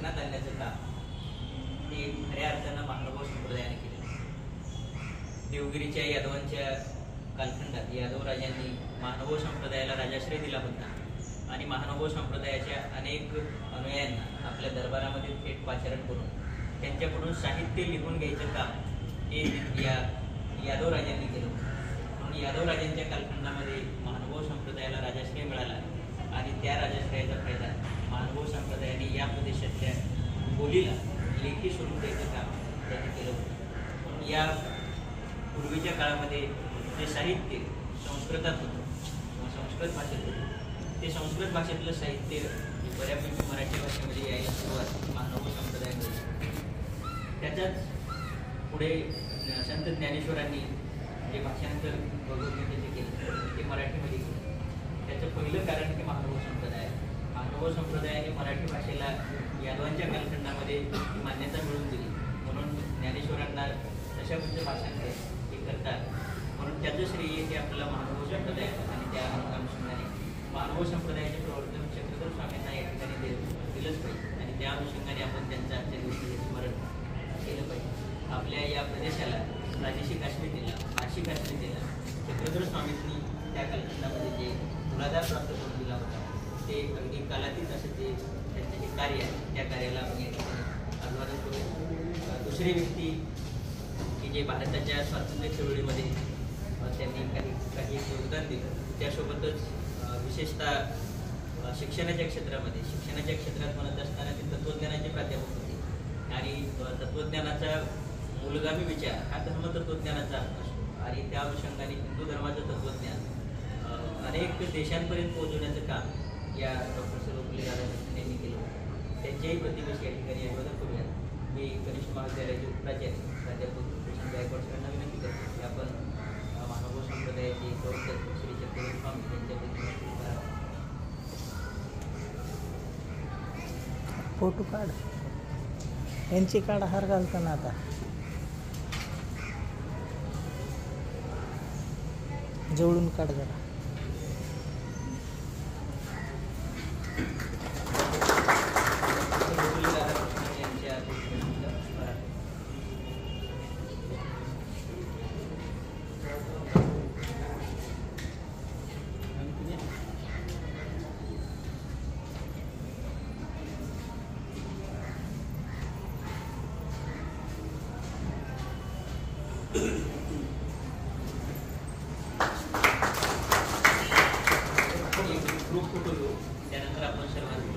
अंगणात आणण्याचं काम हे खऱ्या अर्थानं महानुभाव संप्रदायाने केलं. देवगिरीच्या यादवांच्या कालखंडात यादव राजांनी महानुभाव संप्रदायाला राजाश्रय दिला होता आणि महानुभाव संप्रदायाच्या अनेक अनुयायांना आपल्या दरबारामध्ये थेट पाचारण करून त्यांच्याकडून साहित्य लिहून घ्यायचं काम हे या यादव राजांनी केलं होतं. म्हणून यादव राजांच्या कालखंडामध्ये महानुभाव संप्रदायाला राजाश्रय मिळाला आणि त्या राजाश्रयाचा फायदा महानुभाव संप्रदायाने या प्रदेशातल्या बोलीला लेखी स्वरूप द्यायचं काम त्यांनी केलं होतं. म्हणून या पूर्वीच्या काळामध्ये जे साहित्य संस्कृतात होतं किंवा संस्कृत भाषेत होतं ते संस्कृत भाषेतलं साहित्य बऱ्यापैकी मराठी भाषेमध्ये यायला सुरुवात महानुभाव संप्रदायामध्ये. त्याच्याच पुढे संत ज्ञानेश्वरांनी जे भाषांतर भगवद्गीतेचे केलं ते मराठीमध्ये केलं. त्याचं पहिलं कारण हे महानुभाव संप्रदाय. महानुभाव संप्रदायाने मराठी भाषेला यादवांच्या कालखंडामध्ये मान्यता मिळवून दिली म्हणून ज्ञानेश्वरांना तशा म्हणजे भाषांतर हे करतात. म्हणून त्याचं श्रेय हे आपल्याला महानुभाव संप्रदाय आणि त्या अनुषंगाने महानुभाव संप्रदायाचे प्रवर्तन चक्रधर स्वामींना या ठिकाणी दिलंच पाहिजे आणि त्या अनुषंगाने आपण त्यांचं आजच्या दिवशी स्मरण केलं पाहिजे. आपल्या या प्रदेशाला प्रादेशिक आश्रय दिला, भाषिक आश्रय दिला. चक्रधर स्वामींनी त्या कालखंडामध्ये जे मूलाधार प्राप्त करून दिला होता ते अगदी कालातीत असं ते त्यांचं जे कार्य आहे त्या कार्याला आपण या ठिकाणी अभिवादन करू. दुसरी व्यक्ती की जे भारताच्या स्वातंत्र्य चळवळीमध्ये त्यांनी काही योगदान दिलं त्यासोबतच विशेषतः शिक्षणाच्या क्षेत्रात म्हणत असताना ते तत्त्वज्ञानाचे प्राध्यापक होते आणि तत्त्वज्ञानाचा मूलगामी विचार हा धर्मतत्त्वज्ञानाचा असतो आणि त्या अनुषंगाने हिंदू धर्माचं तत्त्वज्ञान अनेक देशांपर्यंत पोहोचवण्याचं काम या डॉक्टर सर्वपल्ली राधाकृष्णन यांनी केलं होतं. त्यांच्याही प्रतिवेशी या ठिकाणी अभिवादन करूयात. मी कनिष्ठ महाविद्यालयाचे उपप्राचार्य प्राध्यापक कृष्ण गायकवाड सरांना विनंती करतो की आपण महानुभाव संप्रदायाचे प्रवर्तक श्री चक्रधर स्वामी यांच्या प्रतिमेची फोटो काढ, यांची काढ हार घालताना आता जवळून काढ जरा. ग्रुप फोटो घेऊ त्यानंतर आपण सर्वांनी